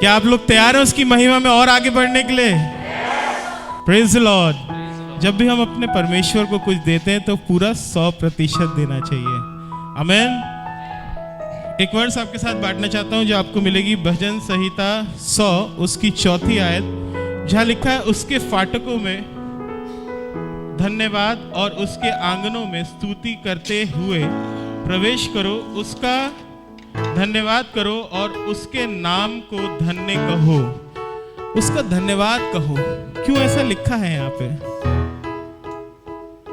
क्या आप लोग तैयार हैं उसकी महिमा में और आगे बढ़ने के लिए? Praise the Lord. जब भी हम अपने परमेश्वर को कुछ देते हैं तो पूरा 100% देना चाहिए। आमीन। एक वर्स आपके साथ बांटना चाहता हूं जो आपको मिलेगी भजन संहिता 100 उसकी 4थी आयत, जहां लिखा है उसके फाटकों में धन्यवाद और उसके आंगनों में स्तुति करते हुए प्रवेश करो, उसका धन्यवाद करो और उसके नाम को धन्य कहो। उसका धन्यवाद कहो। क्यों ऐसा लिखा है यहाँ पे?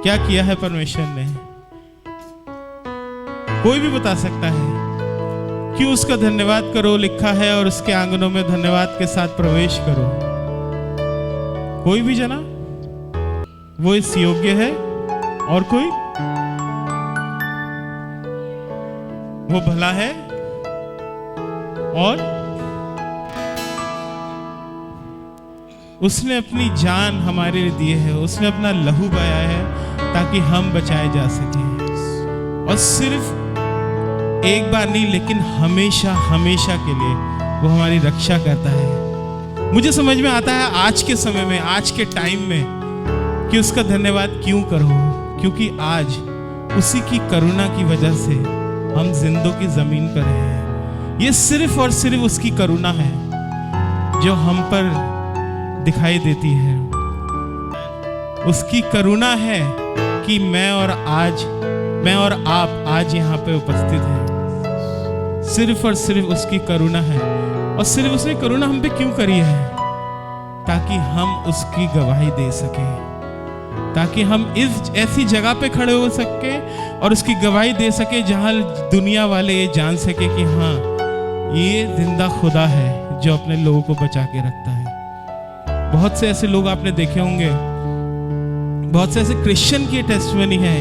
क्या किया है परमेश्वर ने? कोई भी बता सकता है क्यों उसका धन्यवाद करो लिखा है और उसके आंगनों में धन्यवाद के साथ प्रवेश करो? कोई भी जना? वो इस योग्य है? और कोई? वो भला है और उसने अपनी जान हमारे लिए दी है, उसने अपना लहू बहाया है ताकि हम बचाए जा सकें। और सिर्फ एक बार नहीं लेकिन हमेशा हमेशा के लिए वो हमारी रक्षा करता है। मुझे समझ में आता है आज के समय में, आज के टाइम में कि उसका धन्यवाद क्यों करो, क्योंकि आज उसी की करुणा की वजह से हम जिंदों की जमीन पर हैं। ये सिर्फ और सिर्फ उसकी करुणा है जो हम पर दिखाई देती है। उसकी करुणा है कि मैं और आप आज यहाँ पे उपस्थित हैं। सिर्फ और सिर्फ उसकी करुणा है। और सिर्फ उसने करुणा हम पे क्यों करी है? ताकि हम उसकी गवाही दे सकें, ताकि हम इस ऐसी जगह पे खड़े हो सके और उसकी गवाही दे सके जहां दुनिया वाले ये जान सके कि हाँ ये जिंदा खुदा है जो अपने लोगों को बचा के रखता है। बहुत से ऐसे लोग आपने देखे होंगे, बहुत से ऐसे क्रिश्चियन की टेस्टिमनी है।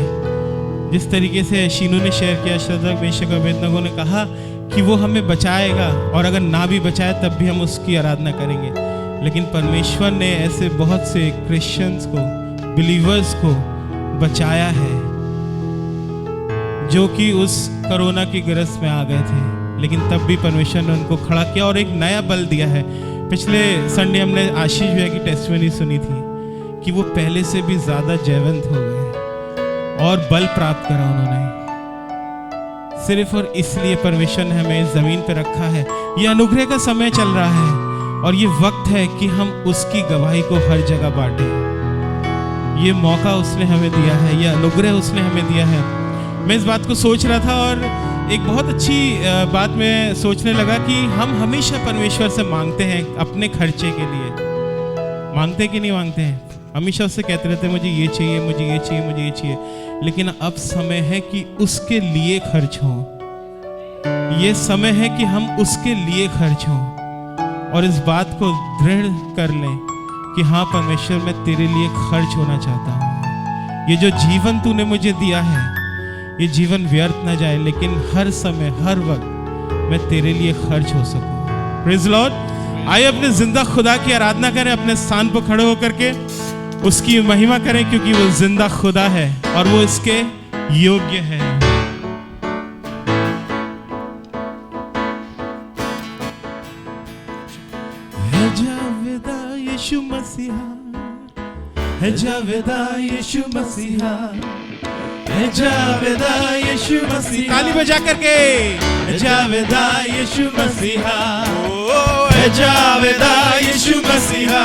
जिस तरीके से शीनू ने शेयर किया, शद्रक मेशक अबेदनगो ने कहा कि वो हमें बचाएगा और अगर ना भी बचाए तब भी हम उसकी आराधना करेंगे। लेकिन परमेश्वर ने ऐसे बहुत से क्रिश्चियंस को, बिलीवर्स को बचाया है जो कि उस कोरोना की गिरफ्त में आ गए थे, लेकिन तब भी परमेश्वर ने उनको खड़ा किया और एक नया बल दिया है। पिछले संडे हमने आशीष भैया की टेस्टिमनी सुनी थी कि वो पहले से भी ज्यादा जयवंत हो गए और बल प्राप्त करा उन्होंने। सिर्फ और इसलिए परमेश्वर ने हमें इस जमीन पर रखा है। ये अनुग्रह का समय चल रहा है और ये वक्त है कि हम उसकी गवाही को हर जगह बांटें। ये मौका उसने हमें दिया है, ये अनुग्रह उसने हमें दिया है। मैं इस बात को सोच रहा था और एक बहुत अच्छी बात मैं सोचने लगा कि हम हमेशा परमेश्वर से मांगते हैं अपने खर्चे के लिए। मांगते कि नहीं मांगते हैं? हमेशा उससे कहते रहते हैं मुझे ये चाहिए, मुझे ये चाहिए, मुझे ये चाहिए। लेकिन अब समय है कि उसके लिए खर्च हो। ये समय है कि हम उसके लिए खर्च हों और इस बात को दृढ़ कर लें कि हाँ परमेश्वर मैं तेरे लिए खर्च होना चाहता हूँ। ये जो जीवन तूने मुझे दिया है ये जीवन व्यर्थ ना जाए, लेकिन हर समय हर वक्त मैं तेरे लिए खर्च हो सकूं। Praise Lord. आइए अपने जिंदा खुदा की आराधना करें, अपने स्थान पर खड़े होकर के उसकी महिमा करें, क्योंकि वो जिंदा खुदा है और वो इसके योग्य है। है जावेदा यीशु मसीहा, है जावेदा यीशु मसीहा, है जावेदा यीशु मसीहा। ताली बजा करके है जावेदा यीशु मसीहा, है जावेदा यीशु मसीहा,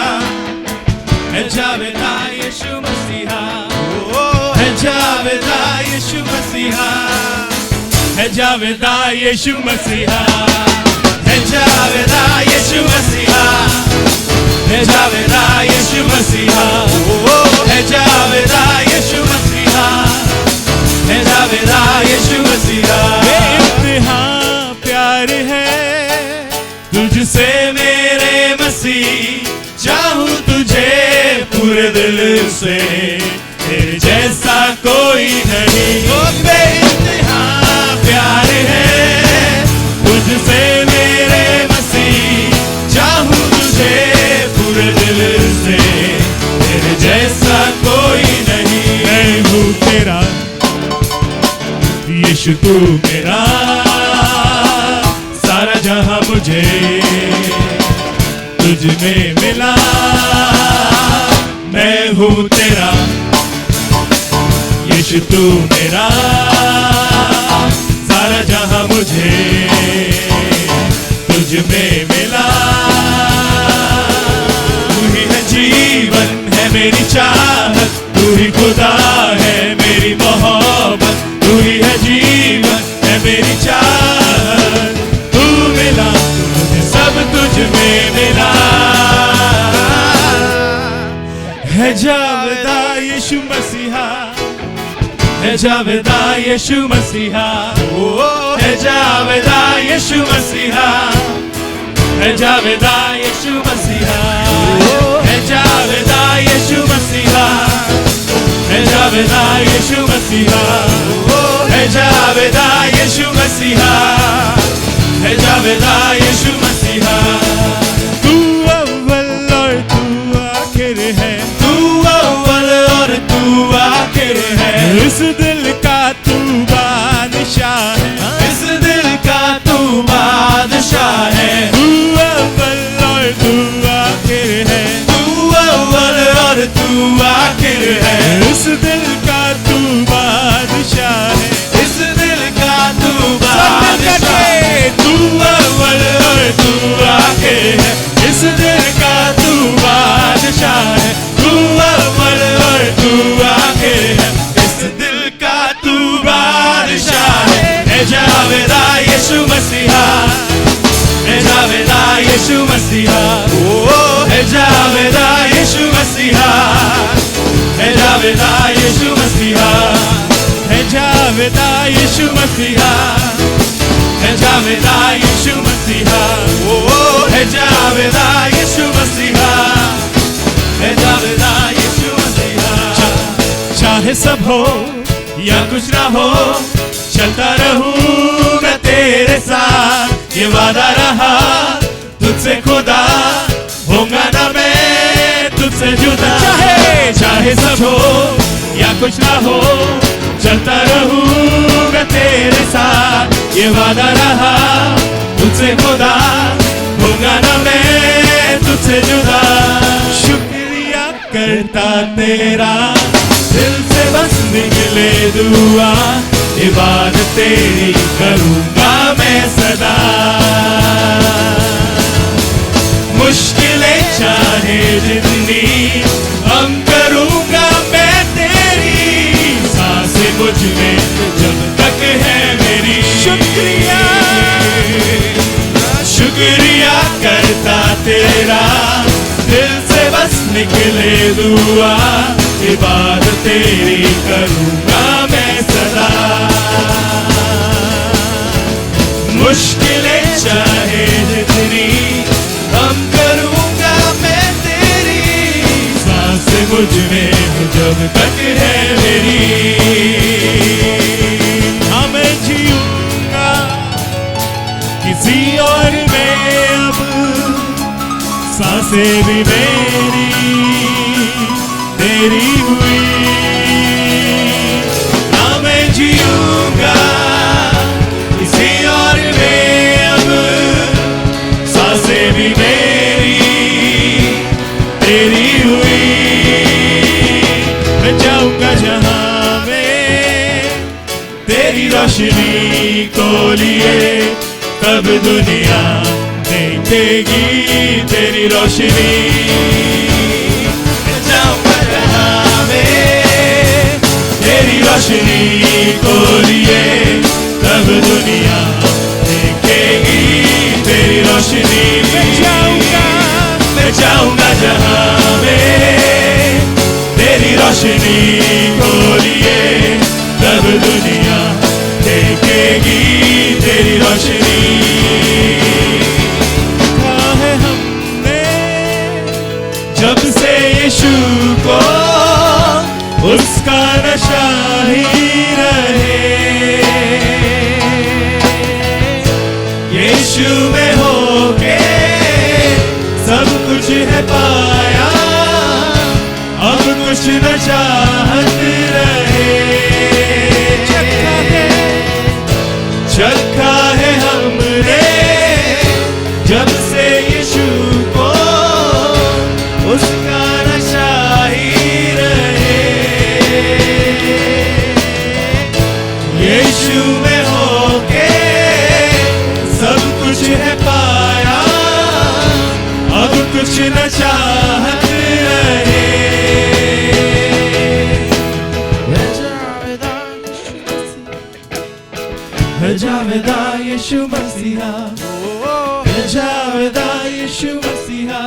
है जावेदा यीशु मसीहा, है जावेदा यीशु मसीहा, है जावेदा यीशु मसीहा, है जावेदा यीशु मसीहा, है जावेदा यीशु मसीहा, है जावेदा यीशु मसीहा, है जावेदा यीशु मसीहा। बेइंतहा प्यार है तुझसे मेरे मसीह, चाहूं तुझे पूरे दिल से, तेरे जैसा कोई नहीं। ओ बेइंतहा प्यार है तुझसे मेरे मसीह, चाहूं तुझे पूरे दिल से, तेरे जैसा कोई नहीं। मैं हूँ तेरा यीशु, तू मेरा, सारा जहां मुझे मैं हूँ तेरा, यीशु तू मेरा, सारा जहां मुझे तुझ में मिला। तू ही है जीवन, है मेरी चाहत, तू ही खुदा है मेरी मोहब्बत। तू ही है जीवन, है मेरी चाहत, तू मिला, मुझे सब तुझ में मिला। है जावेदा यीशु मसीहा, है जावेदा यीशु मसीहा, ओ है जावेदा यीशु मसीहा, है जावेदा यीशु मसीहा, है जावेदा यीशु मसीहा, है जावेदा यीशु मसीहा, है जावेदा यीशु मसीहा, है जावेदा यीशु मसीहा। तू अव्वल और तू आखिर है, तू अव्वल और तू आखिर है, इस दिल का तू बादशाह है, इस दिल का तू बादशाह है। तू अव्वल और तू आखिर है, तू अव्वल और तू आखिर है, इस दिल का तू बादशाह है, इस दिल का तू बादशाह है। तू अव्वल और तू आखिर है, इस दिल का तू बादशाह है। तू अव्वल और तू आखिर है, इस दिल का तू बादशाह है। है जावेदा यीशु मसीहा, है जावेदा यीशु मसीहा, ओ है जावेदा यीशु मसीहा, है जावेदा यीशु मसीहा, है जावेदा यीशु मसीहा, है जावेदा यीशु मसीहा, ओ है जावेदा यीशु मसीहा, है जावेदा यीशु मसीहा। चाहे सब हो या कुछ ना हो, चलता रहूं मैं तेरे साथ, ये वादा रहा तुझसे खुदा, होगा ना मैं तुझसे जुदा। चाहे सब हो या कुछ ना हो, चलता रहूं मैं तेरे साथ, ये वादा रहा तुझसे खुदा, होगा ना मैं तुझसे जुदा। शुक्रिया करता तेरा, दिल से बस निकले दुआ, इबादत तेरी करूंगा मैं सदा। मुश्किलें चाहे जितनी हम करूंगा मैं तेरी, सांसें मुझ में जब तक है मेरी। शुक्रिया शुक्रिया करता तेरा, दिल से बस निकले दुआ, इबादत तेरी करूंगा मैं सदा। मुश्किलें चाहे जितनी हम करूंगा मैं तेरी, सांस मुझ में जब तक है मेरी। हाँ मैं जीऊंगा किसी और में अब, सांसें भी मेरी तेरी हुई। हाँ मैं जीऊंगा किसी और में अब, सांसें भी मेरी तेरी हुई। मैं जाऊंगा जहां में तेरी रोशनी को लिए, तब दुनिया देखेगी तेरी रोशनी। मैं जाऊंगा जहां में तेरी रोशनी को लिए, तब दुनिया देखेगी तेरी रोशनी। मैं जाऊंगा जहां में तेरी रोशनी को लिए, तब दुनिया देखेगी तेरी रोशनी। कहा है हमने जब से यीशु को, उसका नशा ही रहे। यीशु में होके सब कुछ है पाया, अब कुछ न चाहत रहे। चखा है हमने जब से यीशु को, उसका नशा ही यीशु मसीहा, है जावेदा यीशु मसीहा,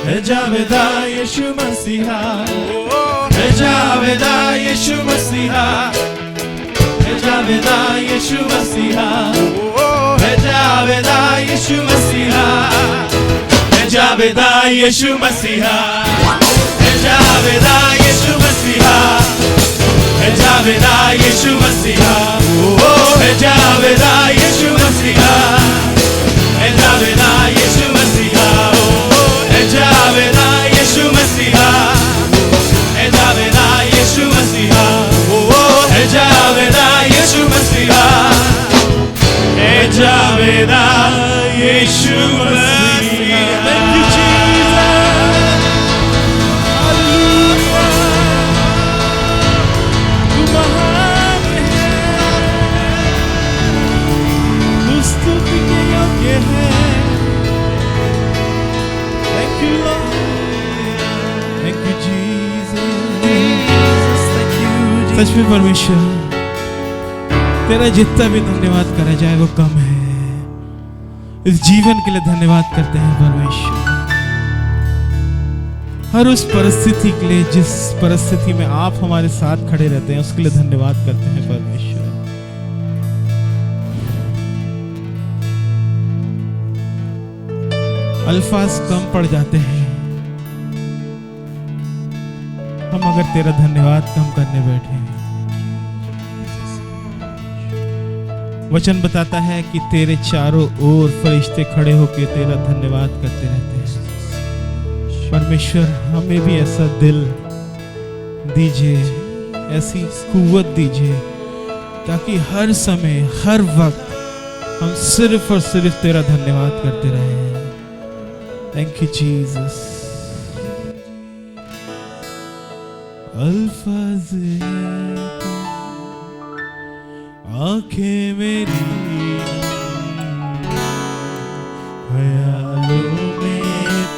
है जावेदा यीशु मसीहा, है जावेदा यीशु मसीहा, है जावेदा यीशु मसीहा, है जावेदा यीशु मसीहा, है जावेदा यीशु मसीहा, है जावेदा यीशु मसीहा, है जावेदा यीशु मसीहा, है जावेदा यीशु मसीहा, है जावेदा यीशु मसीहा, है जावेदा यीशु मसीहा, है जावेदा यीशु मसीहा, है जावेदा यीशु मसीहा, है जावेदा यीशु मसीहा। Thank you, Jesus. Hallelujah. तू महान है, तू स्तुति के योग्य है। Thank you, Lord. Thank you, Jesus. Thank you, Jesus. सच में परमेश्वर, तेरा जितना भी धन्यवाद करा जाए वो कम है। इस जीवन के लिए धन्यवाद करते हैं परमेश्वर, हर उस परिस्थिति के लिए जिस परिस्थिति में आप हमारे साथ खड़े रहते हैं उसके लिए धन्यवाद करते हैं परमेश्वर। अल्फाज कम पड़ जाते हैं हम अगर तेरा धन्यवाद कम करने बैठे हैं। वचन बताता है कि तेरे चारों ओर फरिश्ते खड़े होकर तेरा धन्यवाद करते रहते हैं। परमेश्वर, हमें भी ऐसा दिल दीजिए, ऐसी कुव्वत दीजिए, ताकि हर समय हर वक्त हम सिर्फ और सिर्फ तेरा धन्यवाद करते रहें। Thank you Jesus. अल्फाज आंखें मेरी ख्यालों में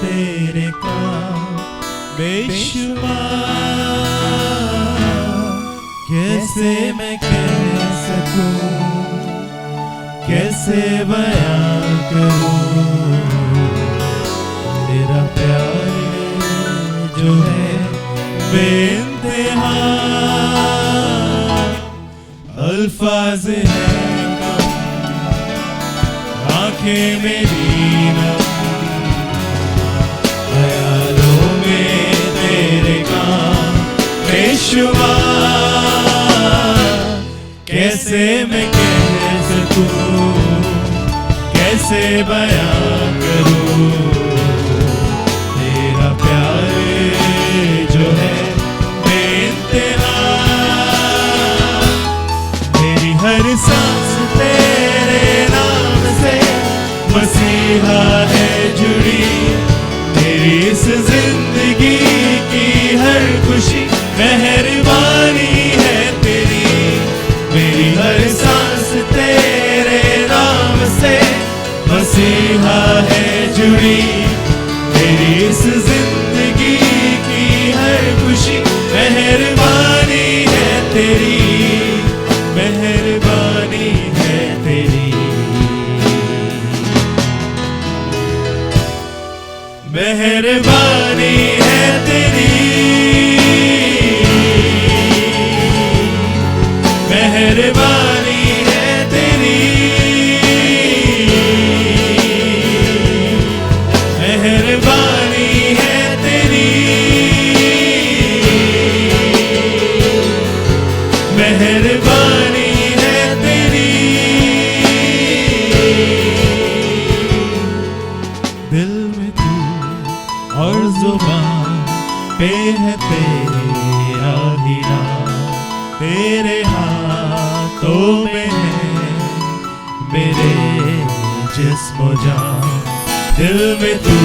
तेरे काम बेशुमार, कैसे मैं कह सकूं, कैसे बयां करूं तेरा प्यार जो है बेइंतहा। अल्फाज है कम, आंखें मेरी नम, ख्यालों में तेरे काम बेशुमार, कैसे मैं कह सकूं, कैसे बयां करूं तेरा प्यार जो है बेइंतहा। हर सांस तेरे नाम से मसीहा है जुड़ी, तेरी इस जिंदगी की हर खुशी मेहरबानी है तेरी। मेरी हर सांस तेरे नाम से मसीहा है जुड़ी, तेरी इस जिंदगी की हर खुशी मेहरबानी है तेरी, मेहरबानी है तेरी, मेहरबानी है तेरी, मेहरबानी है तेरी, मेहरबानी है तेरी, मेहरबानी है तेरी। दिल में तू और जुबान पे है तेरा ही नाम, तेरे हाथों में है मेरे जिस्म जान। दिल में तू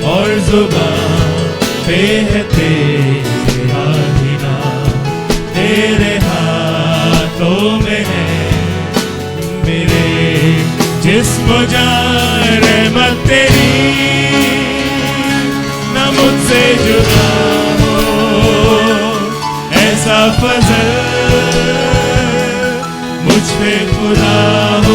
और जुबान पे है तेरा ही नाम, तेरे हाथों में है मेरे जिस्म जान। रहमत तेरी न मुझसे जुदा हो, ऐसा फजल मुझ पे खुदा हो।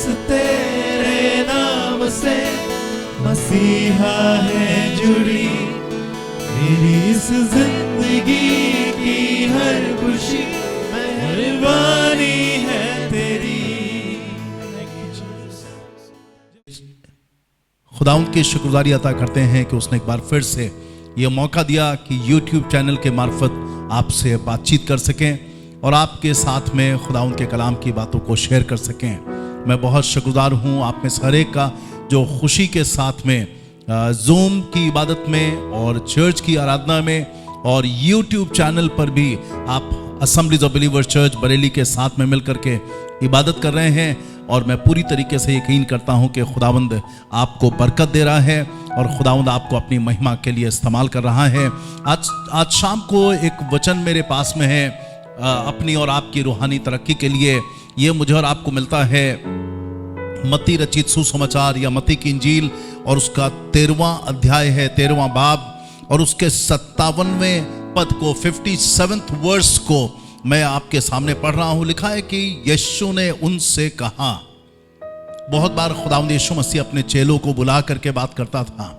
बस तेरे नाम से मसीहा है जुड़ी, मेरी इस जिंदगी की हर खुशी मेहरबानी है तेरी। खुदावंद की शुक्रगुजारी अता करते हैं कि उसने एक बार फिर से ये मौका दिया कि YouTube चैनल के मार्फत आपसे बातचीत कर सकें और आपके साथ में खुदावंद के कलाम की बातों को शेयर कर सकें। मैं बहुत शुक्रगुजार हूँ आप में से हर एक का जो खुशी के साथ में ज़ूम की इबादत में और चर्च की आराधना में और YouTube चैनल पर भी आप assemblies of believers church Bareilly के साथ में मिलकर के इबादत कर रहे हैं। और मैं पूरी तरीके से यकीन करता हूं कि खुदावंद आपको बरकत दे रहा है और खुदावंद आपको अपनी महिमा के लिए इस्तेमाल कर रहा है। आज शाम को एक वचन मेरे पास में है अपनी और आपकी रूहानी तरक्की के लिए। ये मुझे और आपको मिलता है मत्ती रचित सुसमाचार या मत्ती की इंजील और उसका 13वां अध्याय है, 13वां बाब और उसके 57वें पद को 57th वर्स को मैं आपके सामने पढ़ रहा हूं। लिखा है कि यीशु ने उनसे कहा। बहुत बार खुदावंद यीशु मसीह अपने चेलों को बुला करके बात करता था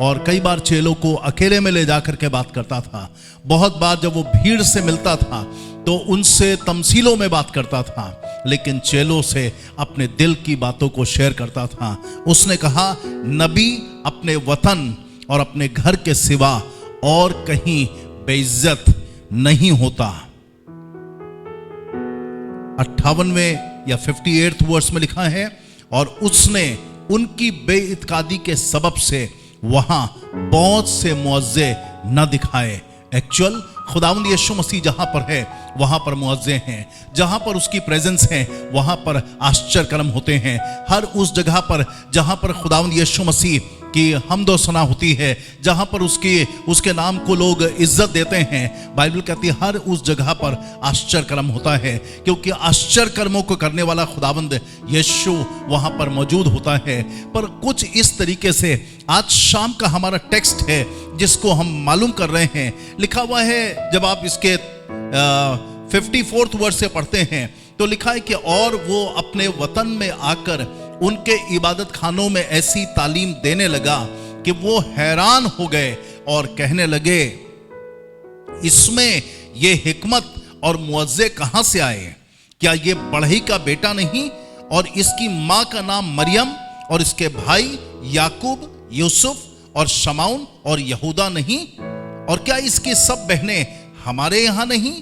और कई बार चेलों को अकेले में ले जाकर के बात करता था। बहुत बार जब वो भीड़ से मिलता था तो उनसे तमसीलों में बात करता था, लेकिन चेलों से अपने दिल की बातों को शेयर करता था। उसने कहा, नबी अपने वतन और अपने घर के सिवा और कहीं बेइज्जत नहीं होता। 58वें या 58th वर्स में लिखा है, और उसने उनकी बेइत्कादी के सबब से वहां बहुत से मुअज्जे न दिखाए। एक्चुअल खुदावंद यीशु मसीह जहां पर है वहां पर मुअज्जे हैं, जहां पर उसकी प्रेजेंस है वहां पर आश्चर्य कर्म होते हैं। हर उस जगह पर जहां पर खुदावंद यीशु मसीह की हमदो सना होती है, जहां पर उसके नाम को लोग इज्जत देते हैं, बाइबल कहती है हर उस जगह पर आश्चर्य कर्म होता है, क्योंकि आश्चर्य कर्मों को करने वाला खुदावंद यीशु वहां पर मौजूद होता है। पर कुछ इस तरीके से आज शाम का हमारा टेक्स्ट है जिसको हम मालूम कर रहे हैं। लिखा हुआ है, जब आप इसके 54th वर्स से पढ़ते हैं तो लिखा है कि और वो अपने वतन में आकर उनके इबादत खानों में ऐसी तालीम देने लगा कि वो हैरान हो गए और कहने लगे, इसमें ये हिकमत और मुअज्जे कहां से आए? क्या ये बढ़ई का बेटा नहीं और इसकी मां का नाम मरियम और इसके भाई याकूब, यूसुफ और शमाउन और यहूदा नहीं? और क्या इसकी सब बहनें हमारे यहां नहीं?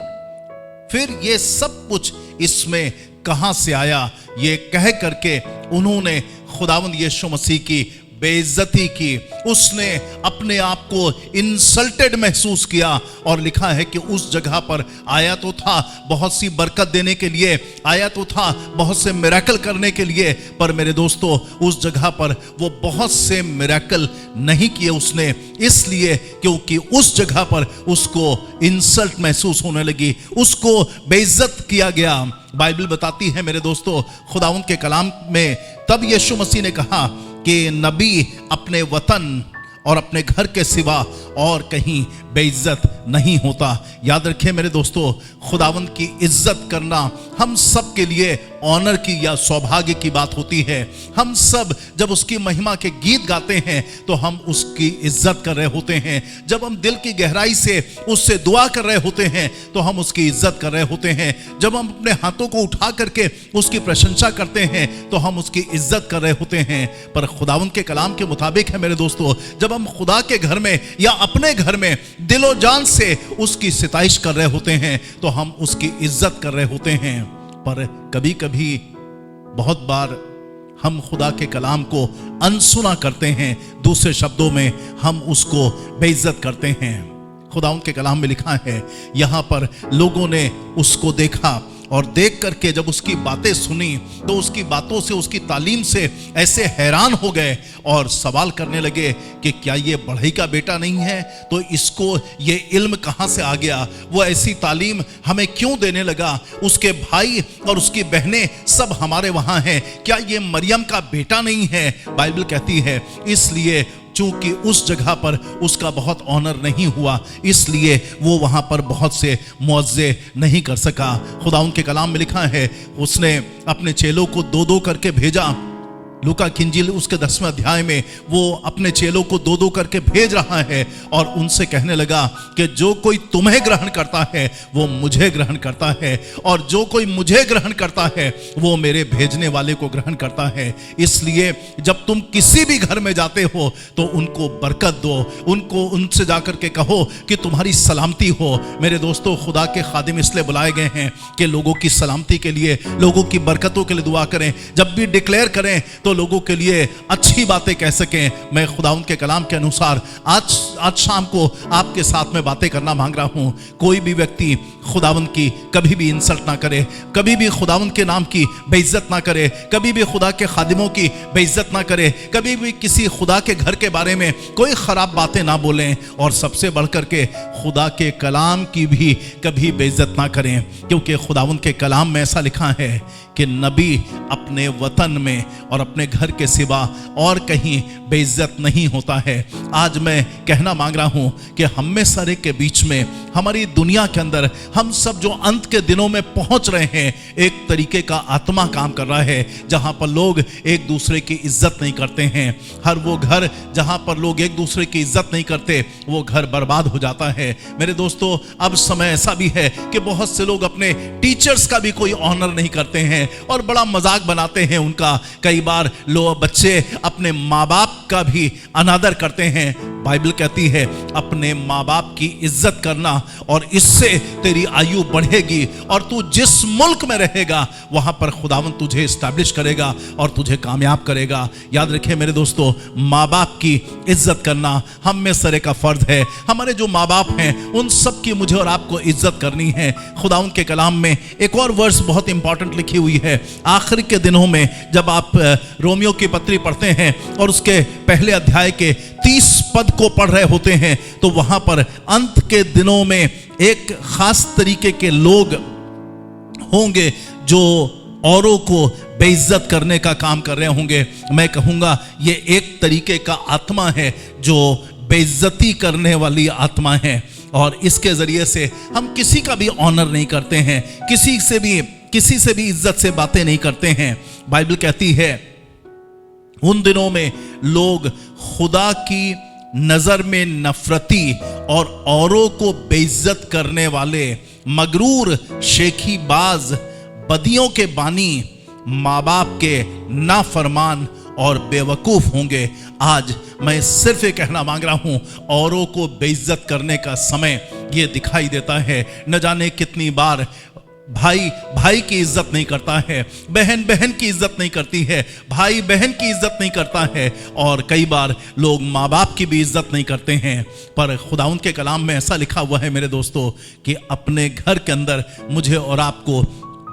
फिर ये सब कुछ इसमें कहां से आया? ये कह करके उन्होंने खुदावंद यीशु मसीह की बेइज्जती की। उसने अपने आप को इंसल्टेड महसूस किया और लिखा है कि उस जगह पर आया तो था बहुत सी बरकत देने के लिए, आया तो था बहुत से मिरेकल करने के लिए, पर मेरे दोस्तों उस जगह पर वो बहुत से मिरेकल नहीं किए उसने, इसलिए क्योंकि उस जगह पर उसको इंसल्ट महसूस होने लगी, उसको बेइज्जत किया गया। बाइबल बताती है मेरे दोस्तों खुदावंद के कलाम में, तब यीशु मसीह ने कहा कि नबी अपने वतन और अपने घर के सिवा और कहीं बेइज्जत नहीं होता। याद रखें मेरे दोस्तों, खुदावंद की इज्जत करना हम सब के लिए ऑनर की या सौभाग्य की बात होती है। हम सब जब उसकी महिमा के गीत गाते हैं तो हम उसकी इज्जत कर रहे होते हैं। जब हम दिल की गहराई से उससे दुआ कर रहे होते हैं तो हम उसकी इज्जत कर रहे होते हैं। जब हम अपने हाथों को उठा करके उसकी प्रशंसा करते हैं तो हम उसकी इज्जत कर रहे होते हैं। पर खुदावंद के कलाम के मुताबिक है मेरे दोस्तों, जब हम खुदा के घर में या अपने घर में दिलो जान से उसकी सिताइश कर रहे होते हैं तो हम उसकी इज्जत कर रहे होते हैं। पर कभी कभी बहुत बार हम खुदा के कलाम को अनसुना करते हैं, दूसरे शब्दों में हम उसको बेइज्जत करते हैं। खुदा के कलाम में लिखा है, यहां पर लोगों ने उसको देखा और देख करके जब उसकी बातें सुनी तो उसकी बातों से, उसकी तालीम से ऐसे हैरान हो गए और सवाल करने लगे कि क्या ये बढ़ई का बेटा नहीं है? तो इसको ये इल्म कहां से आ गया? वो ऐसी तालीम हमें क्यों देने लगा? उसके भाई और उसकी बहनें सब हमारे वहां हैं, क्या ये मरियम का बेटा नहीं है? बाइबल कहती है इसलिए चूंकि उस जगह पर उसका बहुत ऑनर नहीं हुआ, इसलिए वो वहां पर बहुत से मुअज्जे नहीं कर सका। खुदा उनके कलाम में लिखा है, उसने अपने चेलों को दो दो करके भेजा। लूका की इंजील उसके 10वें अध्याय में वो अपने चेलों को दो दो करके भेज रहा है और उनसे कहने लगा कि जो कोई तुम्हें ग्रहण करता है वो मुझे ग्रहण करता है, और जो कोई मुझे ग्रहण करता है वो मेरे भेजने वाले को ग्रहण करता है। इसलिए जब तुम किसी भी घर में जाते हो तो उनको बरकत दो, उनसे जाकर के कहो कि तुम्हारी सलामती हो। मेरे दोस्तों, खुदा के खादिम इसलिए बुलाए गए हैं कि लोगों की सलामती के लिए, लोगों की बरकतों के लिए दुआ करें। जब भी डिक्लेयर करें तो लोगों के लिए अच्छी बातें कह सकें। मैं खुदावंद के कलाम के अनुसार आज शाम को आपके साथ में बातें करना मांग रहा हूं। कोई भी व्यक्ति खुदावंद की कभी भी इंसल्ट ना करे, कभी भी खुदावंद के नाम की बेइज्जत ना करे, कभी भी खुदा के खादिमों की बेइज्जत ना करे, कभी भी किसी खुदा के घर के बारे में कोई खराब बातें ना बोलें, और सबसे बढ़कर के खुदा के कलाम की भी कभी बेइज्जत ना करें, क्योंकि खुदावंद के कलाम में ऐसा लिखा है कि नबी अपने वतन में और अपने घर के सिवा और कहीं बेइज्जत नहीं होता है। आज मैं कहना मांग रहा हूं कि हम में सारे के बीच में, हमारी दुनिया के अंदर, हम सब जो अंत के दिनों में पहुंच रहे हैं, एक तरीके का आत्मा काम कर रहा है जहां पर लोग एक दूसरे की इज्जत नहीं करते हैं। हर वो घर जहां पर लोग एक दूसरे की इज्जत नहीं करते, वो घर बर्बाद हो जाता है। मेरे दोस्तों, अब समय ऐसा भी है कि बहुत से लोग अपने टीचर्स का भी कोई ऑनर नहीं करते हैं और बड़ा मजाक बनाते हैं उनका। कई बार लोग, बच्चे अपने माँ बाप का भी अनादर करते हैं। बाइबल कहती है अपने माँ बाप की इज्जत करना और इससे तेरी आयु बढ़ेगी, और तू जिस मुल्क में रहेगा वहां पर खुदावंद तुझे एस्टैब्लिश करेगा और तुझे कामयाब करेगा। याद रखिए मेरे दोस्तों, माँ बाप की इज्जत करना हम में सरे का फर्ज है। हमारे जो माँ बाप हैं उन सब की मुझे और आपको इज्जत करनी है। खुदावंद के कलाम में एक और वर्स बहुत इंपॉर्टेंट लिखी हुई है। आखिर के दिनों में जब आप रोमियो की पत्री पढ़ते हैं और उसके पहले अध्याय के 30 पद को पढ़ रहे होते हैं, तो वहां पर अंत के दिनों में एक खास तरीके के लोग होंगे जो औरों को बेइज्जत करने का काम कर रहे होंगे। मैं कहूंगा ये एक तरीके का आत्मा है जो बेइज्जती करने वाली आत्मा है, और इसके जरिए से हम किसी का भी ऑनर नहीं करते हैं, किसी से भी इज्जत से बातें नहीं करते हैं। बाइबल कहती है उन दिनों में लोग खुदा की नजर में नफरती और औरों को बेइज्जत करने वाले, मगरूर, शेखीबाज, बदियों के बानी, माँ बाप के नाफरमान और बेवकूफ होंगे। आज मैं सिर्फ ये कहना मांग रहा हूं, औरों को बेइज्जत करने का समय ये दिखाई देता है। न जाने कितनी बार भाई भाई की इज्जत नहीं करता है, बहन बहन की इज्जत नहीं करती है, भाई बहन की इज्जत नहीं करता है, और कई बार लोग माँ बाप की भी इज्जत नहीं करते हैं। पर खुदावंद के कलाम में ऐसा लिखा हुआ है मेरे दोस्तों कि अपने घर के अंदर मुझे और आपको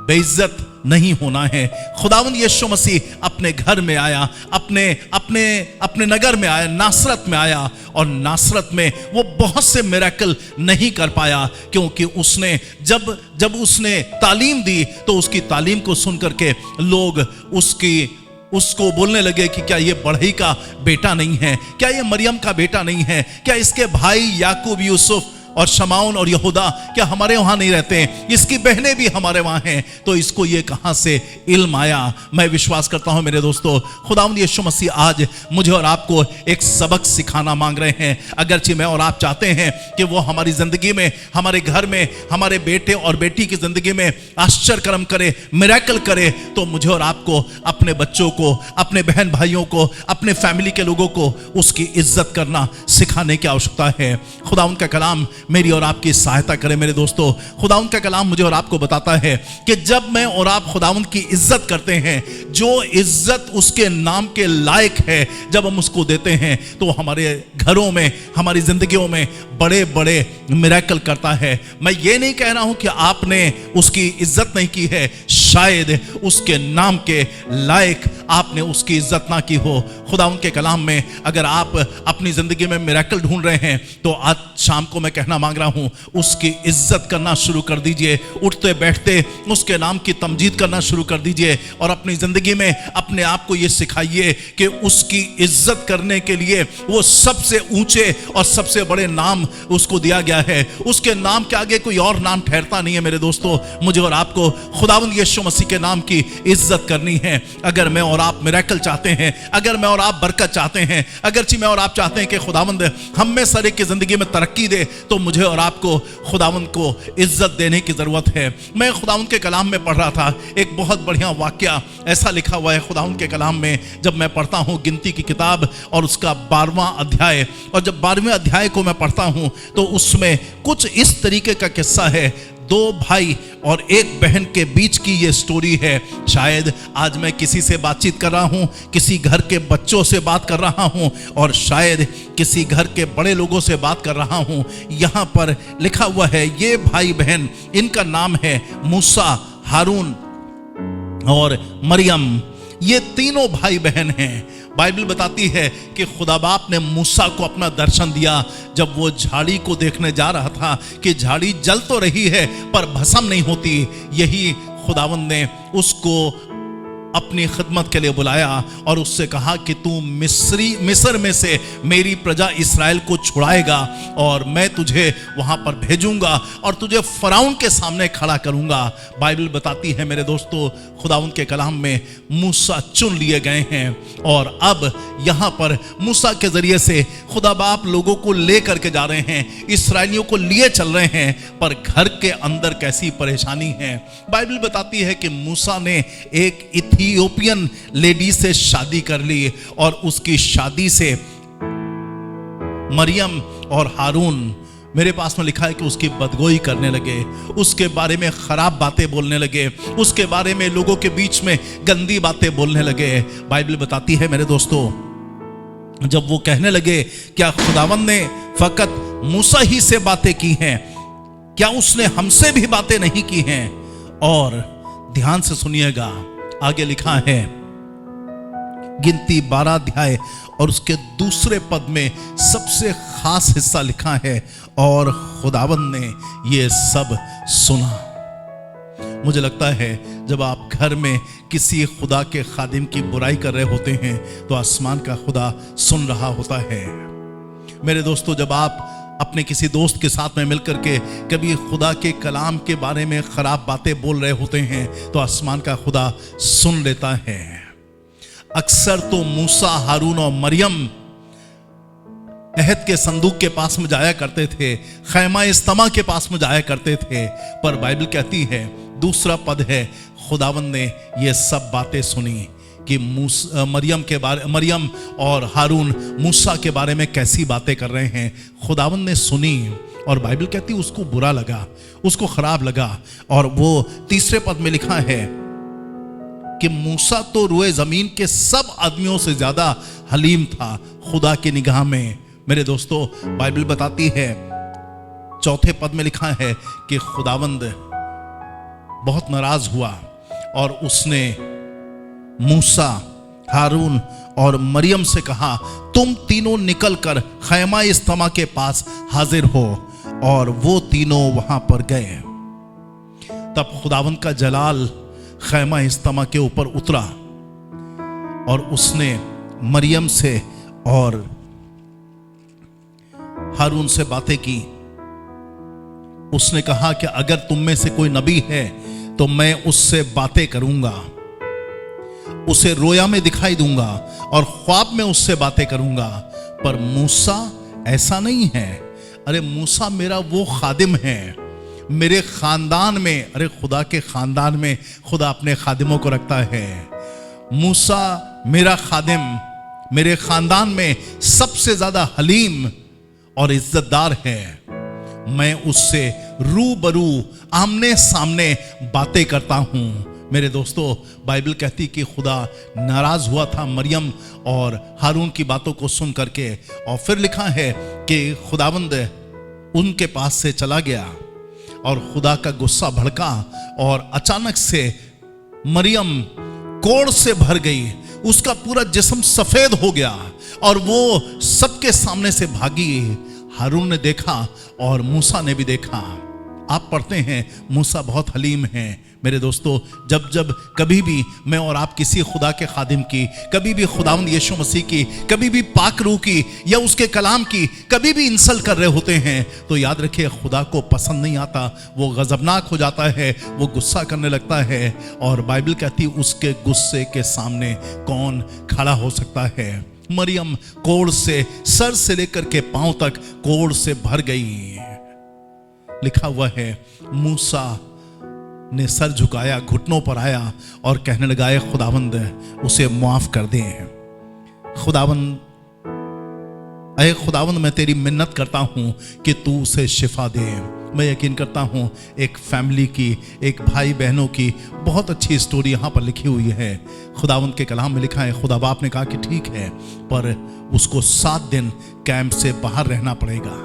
बेइज्जत नहीं होना है। खुदावंद यीशु मसीह अपने घर में आया, अपने नगर में आया, नासरत में आया, और नासरत में वो बहुत से मिरेकल नहीं कर पाया, क्योंकि उसने जब उसने तालीम दी तो उसकी तालीम को सुन करके लोग उसको बोलने लगे कि क्या ये बढ़ई का बेटा नहीं है, क्या ये मरियम का बेटा नहीं है, क्या इसके भाई याकूब, यूसुफ और शमाउन और यहूदा क्या हमारे वहां नहीं रहते हैं, इसकी बहनें भी हमारे वहां हैं, तो इसको ये कहां से इल्म आया। मैं विश्वास करता हूं मेरे दोस्तों, खुदावंद यीशु मसीह आज मुझे और आपको एक सबक सिखाना मांग रहे हैं। अगरचे मैं और आप चाहते हैं कि वो हमारी जिंदगी में, हमारे घर में, हमारे बेटे और बेटी की जिंदगी में आश्चर्य कर्म करे, मिरेकल करे, तो मुझे और आपको अपने बच्चों को, अपने बहन भाइयों को, अपने फैमिली के लोगों को उसकी इज्जत करना सिखाने की आवश्यकता है। खुदावंद का कलाम मेरी और आपकी सहायता करे मेरे दोस्तों। खुदावंद का कलाम मुझे और आपको बताता है कि जब मैं और आप खुदावंद की इज्जत करते हैं, जो इज्जत उसके नाम के लायक है, जब हम उसको देते हैं, तो हमारे घरों में, हमारी जिंदगियों में बड़े बड़े मिरेकल करता है। मैं ये नहीं कह रहा हूं कि आपने उसकी इज्जत नहीं की है, शायद उसके नाम के लायक आपने उसकी इज्जत ना की हो। खुदा उनके कलाम में अगर आप अपनी जिंदगी में मिरेकल ढूंढ रहे हैं तो आज शाम को मैं कहना मांग रहा हूं, उसकी इज्जत करना शुरू कर दीजिए। उठते बैठते उसके नाम की तमजीद करना शुरू कर दीजिए और अपनी जिंदगी में अपने आप को यह सिखाइए कि उसकी इज्जत करने के लिए वो सबसे ऊंचे और सबसे बड़े नाम उसको दिया गया है। उसके नाम के आगे कोई और नाम ठहरता नहीं है। मेरे दोस्तों, मुझे और आपको खुदावंद यीशु मसीह के नाम की इज्जत करनी है। अगर मैं और आप मिरेकल चाहते हैं, अगर मैं और आप बरकत चाहते हैं, अगरचे मैं और आप चाहते हैं कि खुदावंद हम में सर की जिंदगी में तरक्की दे, तो मुझे और आपको खुदावंद को इज्जत देने की जरूरत है। मैं खुदावंद के कलाम में पढ़ रहा था, एक बहुत बढ़िया वाक्या ऐसा लिखा हुआ है खुदावंद के कलाम में। जब मैं पढ़ता हूं गिनती की किताब और उसका 12वां अध्याय, और जब 12वें अध्याय को मैं पढ़ता हूं तो उसमें कुछ इस तरीके का किस्सा है। 2 भाई और 1 बहन के बीच की ये स्टोरी है। शायद आज मैं किसी से बातचीत कर रहा हूं, किसी घर के बच्चों से बात कर रहा हूं, और शायद किसी घर के बड़े लोगों से बात कर रहा हूं। यहां पर लिखा हुआ है, ये भाई बहन, इनका नाम है मूसा, हारून और मरियम। ये तीनों भाई बहन हैं। बाइबल बताती है कि खुदा बाप ने मूसा को अपना दर्शन दिया जब वो झाड़ी को देखने जा रहा था कि झाड़ी जल तो रही है पर भस्म नहीं होती। यही खुदावंद ने उसको अपनी खिदमत के लिए बुलाया और उससे कहा कि तू मिस्र में से मेरी प्रजा इस्राएल को छुड़ाएगा और मैं तुझे वहां पर भेजूंगा और तुझे फराउन के सामने खड़ा करूंगा। बाइबल बताती है मेरे दोस्तों, खुदावंद के कलाम में मूसा चुन लिए गए हैं और अब यहां पर मूसा के जरिए से खुदा बाप लोगों को ले करके जा रहे हैं, इस्राएलियों को लिए चल रहे हैं, पर घर के अंदर कैसी परेशानी है। बाइबल बताती है कि मूसा ने एक इथियोपियन लेडी से शादी कर ली और उसकी शादी से मरियम और हारून, मेरे पास में लिखा है कि उसकी बदगोई करने लगे, उसके बारे में खराब बातें बोलने लगे, उसके बारे में लोगों के बीच में गंदी बातें बोलने लगे। बाइबल बताती है मेरे दोस्तों, जब वो कहने लगे क्या खुदावंद ने फकत मूसा ही से बातें की हैं, क्या उसने हमसे भी बातें नहीं की हैं? और ध्यान से सुनिएगा, आगे लिखा है गिनती 12 अध्याय और उसके दूसरे पद में सबसे खास हिस्सा लिखा है, और खुदावंद ने ये सब सुना। मुझे लगता है जब आप घर में किसी खुदा के खादिम की बुराई कर रहे होते हैं तो आसमान का खुदा सुन रहा होता है। मेरे दोस्तों, जब आप अपने किसी दोस्त के साथ में मिलकर के कभी खुदा के कलाम के बारे में खराब बातें बोल रहे होते हैं तो आसमान का खुदा सुन लेता है। अक्सर तो मूसा, हारून और मरियम अहद के संदूक के पास में जाया करते थे, खैमा इस्तिमा के पास में जाया करते थे, पर बाइबल कहती है, दूसरा पद है, खुदावंद ने ये सब बातें सुनी कि मरियम और हारून मूसा के बारे में कैसी बातें कर रहे हैं। खुदावंद ने सुनी और बाइबल कहती उसको बुरा लगा, उसको खराब लगा, और वो तीसरे पद में लिखा है कि मूसा तो रुए जमीन के सब आदमियों से ज्यादा हलीम था खुदा की निगाह में। मेरे दोस्तों, बाइबल बताती है, चौथे पद में लिखा है कि खुदावंद बहुत नाराज हुआ और उसने मूसा, हारून और मरियम से कहा, तुम तीनों निकलकर खैमा इस्तिमा के पास हाजिर हो, और वो तीनों वहां पर गए। तब खुदावंद का जलाल खैमा इस्तिमा के ऊपर उतरा और उसने मरियम से और हारून से बातें की। उसने कहा कि अगर तुम में से कोई नबी है तो मैं उससे बातें करूंगा, उसे रोया में दिखाई दूंगा और ख्वाब में उससे बातें करूंगा। पर मूसा ऐसा नहीं है। अरे मूसा मेरा वो खादिम है, मेरे खानदान में, अरे खुदा के खानदान में खुदा अपने खादिमों को रखता है। मूसा मेरा खादिम, मेरे खानदान में सबसे ज्यादा हलीम और इज्जतदार है। मैं उससे रूबरू आमने सामने बातें करता हूं। मेरे दोस्तों, बाइबल कहती कि खुदा नाराज हुआ था मरियम और हारून की बातों को सुन करके, और फिर लिखा है कि खुदावंद उनके पास से चला गया और खुदा का गुस्सा भड़का और अचानक से मरियम कोढ़ से भर गई, उसका पूरा जिस्म सफेद हो गया और वो सबके सामने से भागी। हारून ने देखा और मूसा ने भी देखा। आप पढ़ते हैं मूसा बहुत हलीम हैं। मेरे दोस्तों, जब जब कभी भी मैं और आप किसी खुदा के खादिम की, कभी भी खुदावंद यीशु मसीह की, कभी भी पाक रूह की या उसके कलाम की कभी भी इंसल्ट कर रहे होते हैं, तो याद रखिए खुदा को पसंद नहीं आता, वो गजबनाक हो जाता है, वो गुस्सा करने लगता है। और बाइबल कहती उसके गुस्से के सामने कौन खड़ा हो सकता है। मरियम कोढ़ से, सर से लेकर के पांव तक कोढ़ से भर गई। लिखा हुआ है मूसा ने सर झुकाया, घुटनों पर आया और कहने लगा, ए खुदावंद उसे माफ कर दे। खुदावंद, अय खुदावंद मैं तेरी मिन्नत करता हूं कि तू उसे शिफा दे। मैं यकीन करता हूं एक फैमिली की, एक भाई बहनों की बहुत अच्छी स्टोरी यहां पर लिखी हुई है। खुदावंद के कलाम में लिखा है, खुदा बाप ने कहा कि ठीक है, पर उसको 7 दिन कैंप से बाहर रहना पड़ेगा।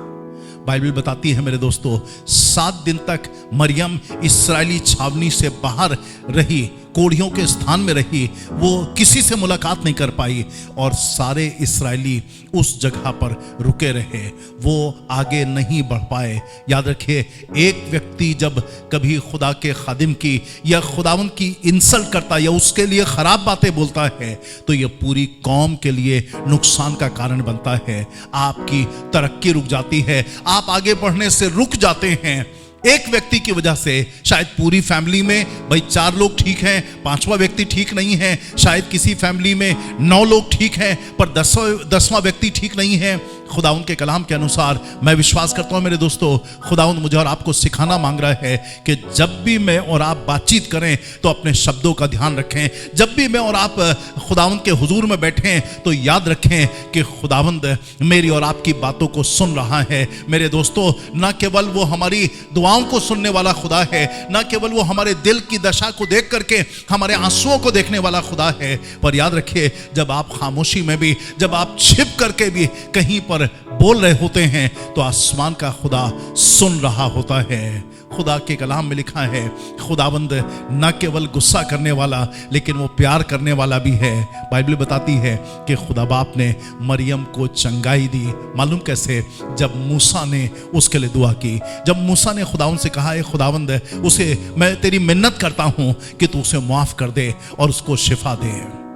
बाइबल बताती है मेरे दोस्तों, 7 दिन तक मरियम इस्राएली छावनी से बाहर रही, कोढ़ियों के स्थान में रही, वो किसी से मुलाकात नहीं कर पाई और सारे इस्राएली उस जगह पर रुके रहे, वो आगे नहीं बढ़ पाए। याद रखिए, एक व्यक्ति जब कभी खुदा के खादिम की या खुदावंद की इंसल्ट करता या उसके लिए खराब बातें बोलता है, तो ये पूरी कौम के लिए नुकसान का कारण बनता है। आपकी तरक्की रुक जाती है, आप आगे बढ़ने से रुक जाते हैं। एक व्यक्ति की वजह से शायद पूरी फैमिली में भाई 4 लोग ठीक हैं, 5वां व्यक्ति ठीक नहीं है, शायद किसी फैमिली में 9 लोग ठीक हैं पर 10वां व्यक्ति ठीक नहीं है। खुदाउन के कलाम के अनुसार मैं विश्वास करता हूं मेरे दोस्तों, खुदाउन मुझे और आपको सिखाना मांग रहा है कि जब भी मैं और आप बातचीत करें तो अपने शब्दों का ध्यान रखें। जब भी मैं और आप खुदाउन के हुजूर में बैठें तो याद रखें कि खुदावंद मेरी और आपकी बातों को सुन रहा है। मेरे दोस्तों, न केवल वो हमारी दुआओं को सुनने वाला खुदा है, न केवल वो हमारे दिल की दशा को देख करके हमारे आंसुओं को देखने वाला खुदा है, पर याद रखिए जब आप खामोशी में भी, जब आप छिप करके भी कहीं पर बोल रहे होते हैं तो आसमान का खुदा सुन रहा होता है। खुदा के कलाम में लिखा है, खुदावंद न केवल गुस्सा करने वाला लेकिन वो प्यार करने वाला भी है। बाइबल बताती है कि खुदा बाप ने मरियम को चंगाई दी। मालूम कैसे? जब मूसा ने उसके लिए दुआ की, जब मूसा ने खुदावंद से कहा, है खुदावंद उसे मैं तेरी मिन्नत करता हूं कि तू उसे माफ कर दे और उसको शिफा दे।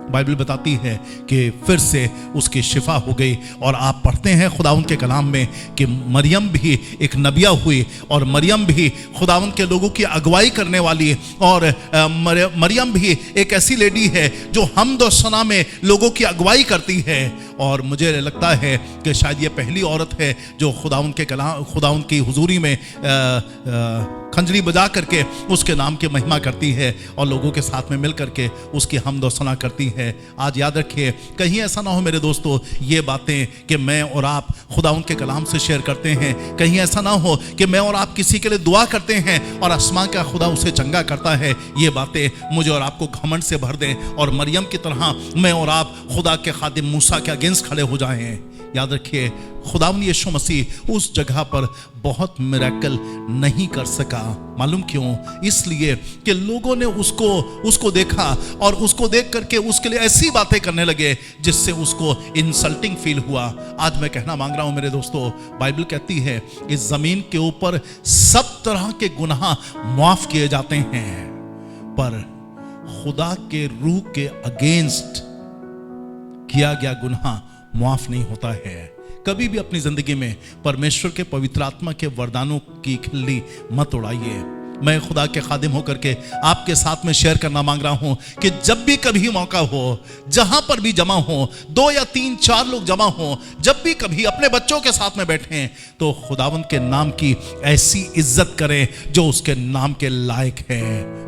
बाइबल बताती है कि फिर से उसकी शिफा हो गई। और आप पढ़ते हैं खुदावंद के कलाम में कि मरियम भी एक नबिया हुई और मरियम भी खुदावंद के लोगों की अगुवाई करने वाली, और मरियम भी एक ऐसी लेडी है जो हमद और सना में लोगों की अगुवाई करती है। और मुझे लगता है कि शायद ये पहली औरत है जो खुदावंद के कलाम, खुदावंद की हुजूरी में खंजरी बजा करके उसके नाम की महिमा करती है और लोगों के साथ में मिल करके उसकी हमद और सना करती है। आज याद रखिए, कहीं ऐसा ना हो मेरे दोस्तों ये बातें कि मैं और आप खुदावंद के कलाम से शेयर करते हैं, कहीं ऐसा ना हो कि मैं और आप किसी के लिए दुआ करते हैं और आसमान का खुदा उसे चंगा करता है, ये बातें मुझे और आपको घमंड से भर दें और मरियम की तरह मैं और आप खुदा के खादिम मूसा के अगेंस्ट खड़े हो जाएं। याद रखिए, खुदावंद यीशु मसीह उस जगह पर बहुत मिरेकल नहीं कर सका। मालूम क्यों? इसलिए कि लोगों ने उसको देखा और उसको देख करके उसके लिए ऐसी बातें करने लगे जिससे उसको इंसल्टिंग फील हुआ। आज मैं कहना मांग रहा हूं मेरे दोस्तों, बाइबल कहती है इस जमीन के ऊपर सब तरह के गुनाह माफ किए जाते हैं, पर खुदा के रूह के अगेंस्ट किया गया गुनाह माफ नहीं होता है। कभी भी अपनी जिंदगी में परमेश्वर के पवित्र आत्मा के वरदानों की खिल्ली मत उड़ाइए। मैं खुदा के खादिम होकर के आपके साथ में शेयर करना मांग रहा हूं कि जब भी कभी मौका हो, जहां पर भी जमा हो, 2 या 3 4 लोग जमा हो, जब भी कभी अपने बच्चों के साथ में बैठें तो खुदावंद के नाम की ऐसी इज्जत करें जो उसके नाम के लायक है।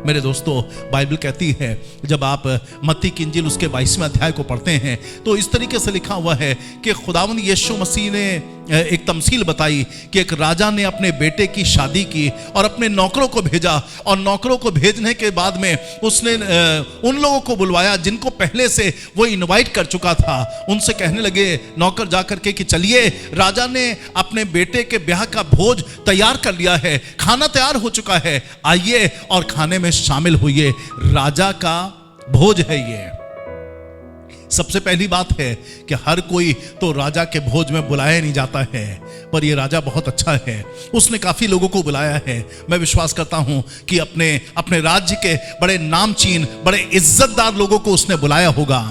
मेरे दोस्तों, बाइबल कहती है, जब आप मत्ती की इंजील उसके 22वें अध्याय को पढ़ते हैं तो इस तरीके से लिखा हुआ है कि खुदावंद यीशु मसीह ने एक तमसील बताई कि एक राजा ने अपने बेटे की शादी की और अपने नौकरों को भेजा, और नौकरों को भेजने के बाद में उसने उन लोगों को बुलवाया जिनको पहले से वो इनवाइट कर चुका था। उनसे कहने लगे नौकर जाकर के कि चलिए, राजा ने अपने बेटे के ब्याह का भोज तैयार कर लिया है, खाना तैयार हो चुका है, आइए और खाने में शामिल होइए, राजा का भोज है ये। सबसे पहली बात है कि हर कोई तो राजा के भोज में बुलाया नहीं जाता है, पर ये राजा बहुत अच्छा है, उसने काफी लोगों को बुलाया है। मैं विश्वास करता हूं कि अपने राज्य के बड़े नामचीन, बड़े इज्जतदार लोगों को उसने बुलाया होगा।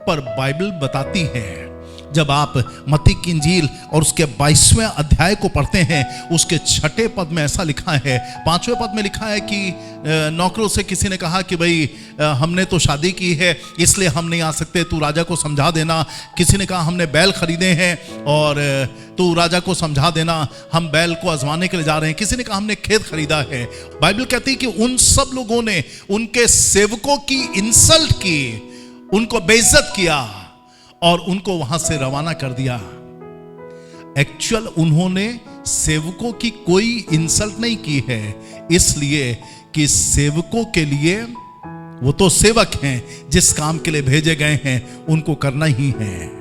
पर बाइबल बताती है, जब आप मत्ती की इंजील और उसके 22वें अध्याय को पढ़ते हैं, उसके 6 पद में ऐसा लिखा है, 5वें पद में लिखा है कि नौकरों से किसी ने कहा कि भाई हमने तो शादी की है इसलिए हम नहीं आ सकते, तू राजा को समझा देना। किसी ने कहा हमने बैल खरीदे हैं और तू राजा को समझा देना, हम बैल को आजमाने के लिए जा रहे हैं। किसी ने कहा हमने खेत खरीदा है। बाइबल कहती है कि उन सब लोगों ने उनके सेवकों की इंसल्ट की, उनको बेइज्जत किया और उनको वहां से रवाना कर दिया। एक्चुअल उन्होंने सेवकों की कोई इंसल्ट नहीं की है, इसलिए कि सेवकों के लिए, वो तो सेवक हैं, जिस काम के लिए भेजे गए हैं उनको करना ही है।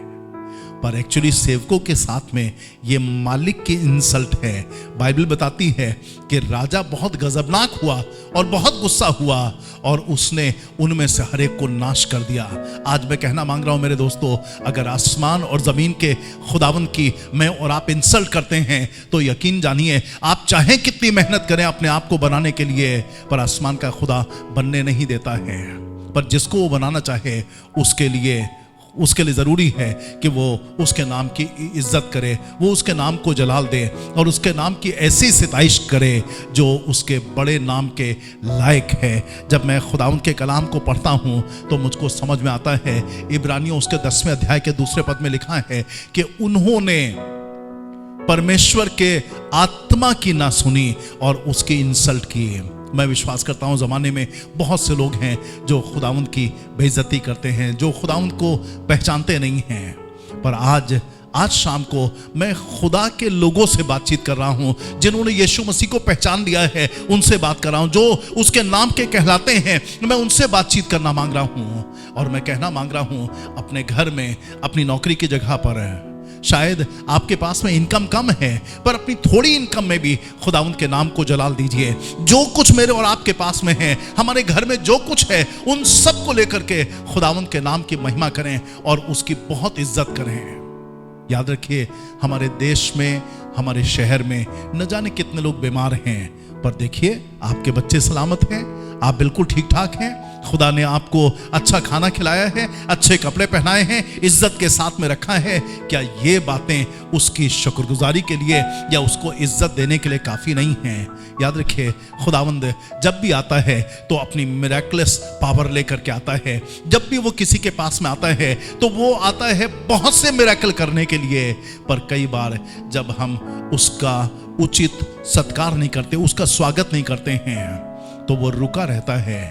पर एक्चुअली सेवकों के साथ में ये मालिक की इंसल्ट है। बाइबल बताती है कि राजा बहुत गजबनाक हुआ और बहुत गुस्सा हुआ और उसने उनमें से हर एक को नाश कर दिया। आज मैं कहना मांग रहा हूं मेरे दोस्तों, अगर आसमान और जमीन के खुदावंद की मैं और आप इंसल्ट करते हैं तो यकीन जानिए, आप चाहे कितनी मेहनत करें अपने आप को बनाने के लिए, पर आसमान का खुदा बनने नहीं देता है। पर जिसको वो बनाना चाहे उसके लिए ज़रूरी है कि वो उसके नाम की इज्जत करे, वो उसके नाम को जलाल दे और उसके नाम की ऐसी सिताइश करे जो उसके बड़े नाम के लायक है। जब मैं खुदावंद के कलाम को पढ़ता हूँ तो मुझको समझ में आता है, इब्रानियों उसके 10वें अध्याय के 2 पद में लिखा है कि उन्होंने परमेश्वर के आत्मा की ना सुनी और उसकी इंसल्ट की। मैं विश्वास करता हूं ज़माने में बहुत से लोग हैं जो खुदावंद की बेइज्जती करते हैं, जो खुदावंद को पहचानते नहीं हैं। पर आज शाम को मैं खुदा के लोगों से बातचीत कर रहा हूं, जिन्होंने यीशु मसीह को पहचान लिया है, उनसे बात कर रहा हूं, जो उसके नाम के कहलाते हैं, मैं उनसे बातचीत करना मांग रहा हूं। और मैं कहना मांग रहा हूं, अपने घर में, अपनी नौकरी की जगह पर, शायद आपके पास में इनकम कम है, पर अपनी थोड़ी इनकम में भी खुदावंद के नाम को जलाल दीजिए। जो कुछ मेरे और आपके पास में है, हमारे घर में जो कुछ है, उन सब को लेकर के खुदावंद के नाम की महिमा करें और उसकी बहुत इज्जत करें। याद रखिए, हमारे देश में, हमारे शहर में न जाने कितने लोग बीमार हैं, पर देखिए आपके बच्चे सलामत हैं, आप बिल्कुल ठीक ठाक हैं। खुदा ने आपको अच्छा खाना खिलाया है, अच्छे कपड़े पहनाए हैं, इज्जत के साथ में रखा है। क्या ये बातें उसकी शुक्रगुजारी के लिए या उसको इज्जत देने के लिए काफ़ी नहीं हैं? याद रखिए, खुदावंद जब भी आता है तो अपनी मिरेकलस पावर लेकर के आता है। जब भी वो किसी के पास में आता है तो वो आता है बहुत से मिरेकल करने के लिए, पर कई बार जब हम उसका उचित सत्कार नहीं करते, उसका स्वागत नहीं करते हैं, तो वो रुका रहता है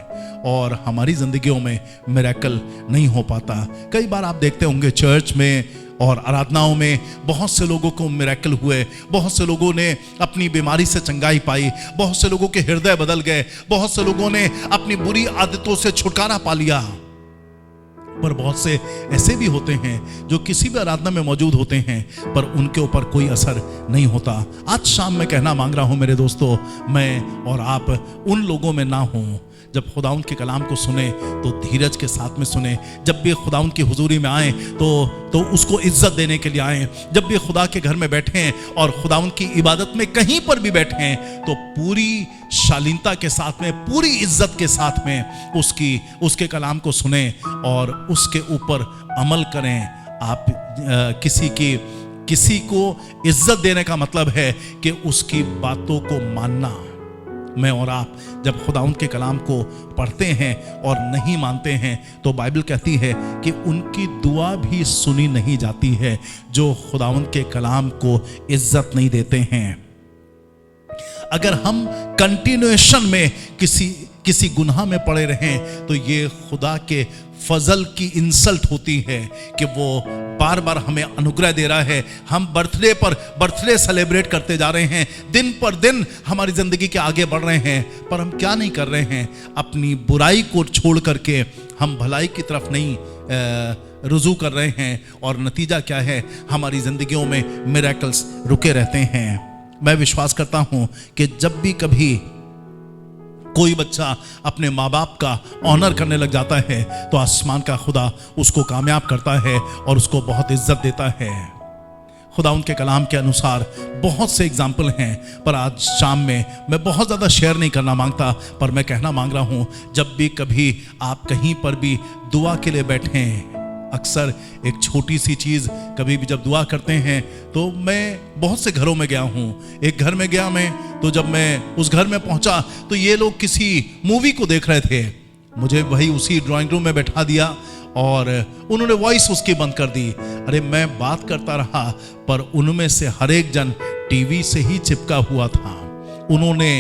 और हमारी जिंदगियों में मिरेकल नहीं हो पाता। कई बार आप देखते होंगे चर्च में और आराधनाओं में बहुत से लोगों को मिरेकल हुए, बहुत से लोगों ने अपनी बीमारी से चंगाई पाई, बहुत से लोगों के हृदय बदल गए, बहुत से लोगों ने अपनी बुरी आदतों से छुटकारा पा लिया। पर बहुत से ऐसे भी होते हैं जो किसी भी आराधना में मौजूद होते हैं पर उनके ऊपर कोई असर नहीं होता। आज शाम मैं कहना मांग रहा हूं मेरे दोस्तों, मैं और आप उन लोगों में ना हों। जब खुदावंद के कलाम को सुने तो धीरज के साथ में सुने। जब भी खुदावंद की हुजूरी में आए तो उसको इज्जत देने के लिए आए। जब भी खुदा के घर में बैठें और खुदावंद की इबादत में कहीं पर भी बैठें तो पूरी शालीनता के साथ में, पूरी इज्जत के साथ में उसके कलाम को सुने और उसके ऊपर अमल करें। आप किसी को इज्जत देने का मतलब है कि उसकी बातों को मानना। मैं और आप जब खुदावंद के कलाम को पढ़ते हैं और नहीं मानते हैं तो बाइबल कहती है कि उनकी दुआ भी सुनी नहीं जाती है जो खुदावंद के कलाम को इज्जत नहीं देते हैं। अगर हम कंटिन्यूएशन में किसी गुनाह में पड़े रहें तो ये खुदा के फजल की इंसल्ट होती है कि वो बार बार हमें अनुग्रह दे रहा है। हम बर्थडे पर बर्थडे सेलिब्रेट करते जा रहे हैं, दिन पर दिन हमारी जिंदगी के आगे बढ़ रहे हैं, पर हम क्या नहीं कर रहे हैं, अपनी बुराई को छोड़ करके हम भलाई की तरफ नहीं रुजू कर रहे हैं। और नतीजा क्या है, हमारी जिंदगियों में मिरेकल्स रुके रहते हैं। मैं विश्वास करता हूं कि जब भी कभी कोई बच्चा अपने माँ बाप का ऑनर करने लग जाता है तो आसमान का खुदा उसको कामयाब करता है और उसको बहुत इज्जत देता है। खुदा उनके कलाम के अनुसार बहुत से एग्जाम्पल हैं, पर आज शाम में मैं बहुत ज़्यादा शेयर नहीं करना मांगता, पर मैं कहना मांग रहा हूँ, जब भी कभी आप कहीं पर भी दुआ के लिए बैठें, अक्सर एक छोटी सी चीज़ कभी भी जब दुआ करते हैं, तो मैं बहुत से घरों में गया हूँ। एक घर में गया मैं, तो जब मैं उस घर में पहुँचा तो ये लोग किसी मूवी को देख रहे थे। मुझे वही उसी ड्राइंग रूम में बैठा दिया और उन्होंने वॉइस उसकी बंद कर दी। अरे मैं बात करता रहा, पर उनमें से हर एक जन टीवी से ही चिपका हुआ था। उन्होंने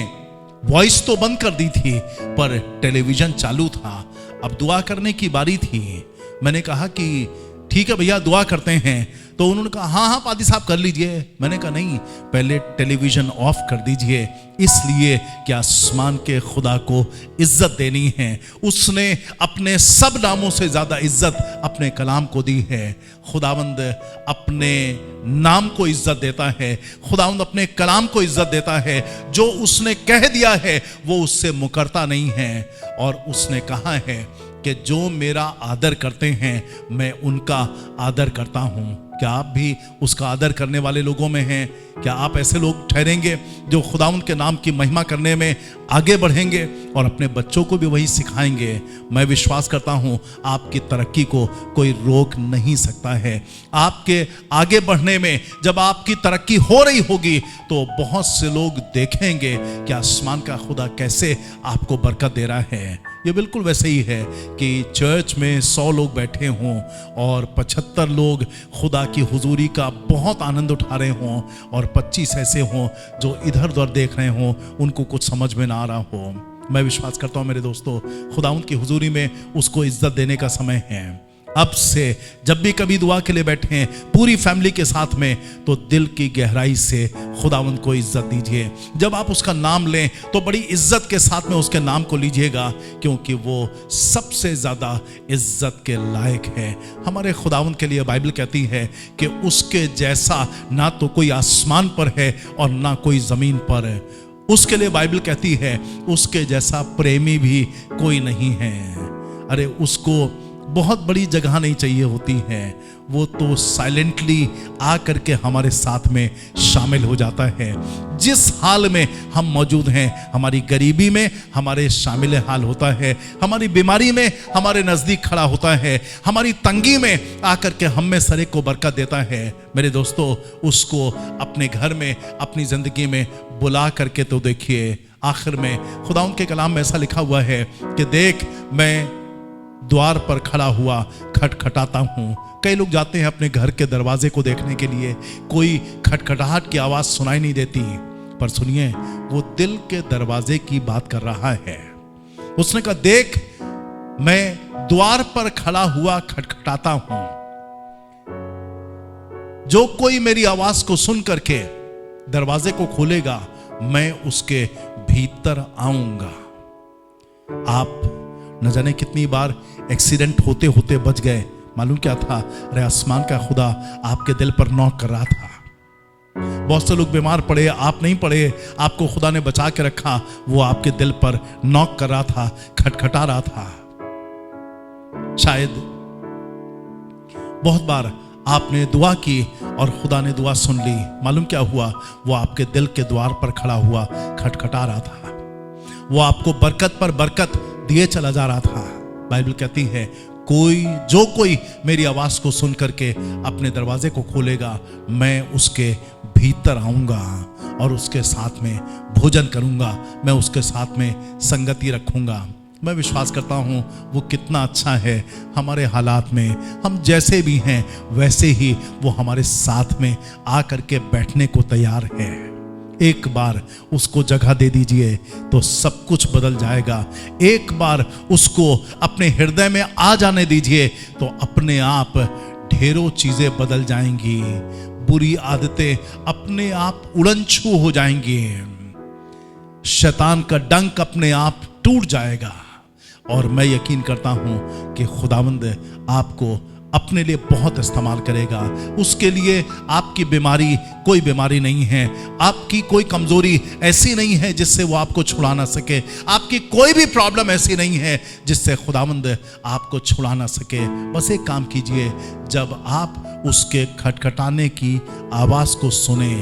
वॉइस तो बंद कर दी थी, पर टेलीविज़न चालू था। अब दुआ करने की बारी थी। मैंने कहा कि ठीक है भैया दुआ करते हैं, तो उन्होंने कहा हाँ हाँ पादी साहब कर लीजिए। मैंने कहा नहीं, पहले टेलीविज़न ऑफ कर दीजिए, इसलिए कि आसमान के खुदा को इज्जत देनी है। उसने अपने सब नामों से ज़्यादा इज्जत अपने कलाम को दी है। खुदावंद अपने नाम को इज्जत देता है, खुदावंद अपने कलाम को इज्जत देता है। जो उसने कह दिया है वो उससे मुकरता नहीं है, और उसने कहा है कि जो मेरा आदर करते हैं मैं उनका आदर करता हूं। क्या आप भी उसका आदर करने वाले लोगों में हैं? क्या आप ऐसे लोग ठहरेंगे जो खुदावंद के नाम की महिमा करने में आगे बढ़ेंगे और अपने बच्चों को भी वही सिखाएंगे? मैं विश्वास करता हूं आपकी तरक्की को कोई रोक नहीं सकता है। आपके आगे बढ़ने में जब आपकी तरक्की हो रही होगी तो बहुत से लोग देखेंगे कि आसमान का खुदा कैसे आपको बरकत दे रहा है। ये बिल्कुल वैसे ही है कि चर्च में 100 लोग बैठे हों और 75 लोग खुदा की हुजूरी का बहुत आनंद उठा रहे हों, और 25 ऐसे हों जो इधर उधर देख रहे हों, उनको कुछ समझ में ना आ रहा हो। मैं विश्वास करता हूँ मेरे दोस्तों, खुदावंद की हुजूरी में उसको इज्जत देने का समय है। अब से जब भी कभी दुआ के लिए बैठें पूरी फैमिली के साथ में, तो दिल की गहराई से खुदावंद को इज्जत दीजिए। जब आप उसका नाम लें तो बड़ी इज्जत के साथ में उसके नाम को लीजिएगा, क्योंकि वो सबसे ज़्यादा इज्जत के लायक है। हमारे खुदावंद के लिए बाइबल कहती है कि उसके जैसा ना तो कोई आसमान पर है और ना कोई ज़मीन पर है। उसके लिए बाइबल कहती है उसके जैसा प्रेमी भी कोई नहीं है। अरे उसको बहुत बड़ी जगह नहीं चाहिए होती है, वो तो साइलेंटली आ करके हमारे साथ में शामिल हो जाता है। जिस हाल में हम मौजूद हैं, हमारी गरीबी में हमारे शामिल हाल होता है, हमारी बीमारी में हमारे नज़दीक खड़ा होता है, हमारी तंगी में आकर के हम में सर को बरकत देता है। मेरे दोस्तों, उसको अपने घर में अपनी ज़िंदगी में बुला करके तो देखिए। आखिर में खुदा के कलाम में ऐसा लिखा हुआ है कि देख मैं द्वार पर खड़ा हुआ खटखटाता हूँ। कई लोग जाते हैं अपने घर के दरवाजे को देखने के लिए, कोई खटखटाहट की आवाज़ सुनाई नहीं देती, पर सुनिए वो दिल के दरवाजे की बात कर रहा है। उसने कहा देख मैं द्वार पर खड़ा हुआ खटखटाता हूँ, जो कोई मेरी आवाज को सुन करके दरवाजे को खोलेगा मैं उसके भीतर आऊंगा। आप न जाने कितनी बार एक्सीडेंट होते होते बच गए। मालूम क्या था? अरे आसमान का खुदा आपके दिल पर नॉक कर रहा था। बहुत से लोग बीमार पड़े, आप नहीं पड़े, आपको खुदा ने बचा के रखा। वो आपके दिल पर नॉक कर रहा था, खटखटा रहा था। शायद बहुत बार आपने दुआ की और खुदा ने दुआ सुन ली। मालूम क्या हुआ? वो आपके दिल के द्वार पर खड़ा हुआ खटखटा रहा था। वो आपको बरकत पर बरकत दिए चला जा रहा था। बाइबल कहती है जो कोई मेरी आवाज को सुन करके अपने दरवाजे को खोलेगा मैं उसके भीतर आऊंगा और उसके साथ में भोजन करूंगा, मैं उसके साथ में संगति रखूंगा। मैं विश्वास करता हूं वो कितना अच्छा है। हमारे हालात में हम जैसे भी हैं वैसे ही वो हमारे साथ में आ करके बैठने को तैयार है। एक बार उसको जगह दे दीजिए तो सब कुछ बदल जाएगा। एक बार उसको अपने हृदय में आ जाने दीजिए तो अपने आप ढेरों चीजें बदल जाएंगी। बुरी आदतें अपने आप उड़नछू हो जाएंगी। शैतान का डंक अपने आप टूट जाएगा। और मैं यकीन करता हूं कि खुदावंद आपको अपने लिए बहुत इस्तेमाल करेगा। उसके लिए आपकी बीमारी कोई बीमारी नहीं है, आपकी कोई कमजोरी ऐसी नहीं है जिससे वो आपको छुड़ा ना सके, आपकी कोई भी प्रॉब्लम ऐसी नहीं है जिससे खुदावंद आपको छुड़ा ना सके। बस एक काम कीजिए, जब आप उसके खटखटाने की आवाज़ को सुने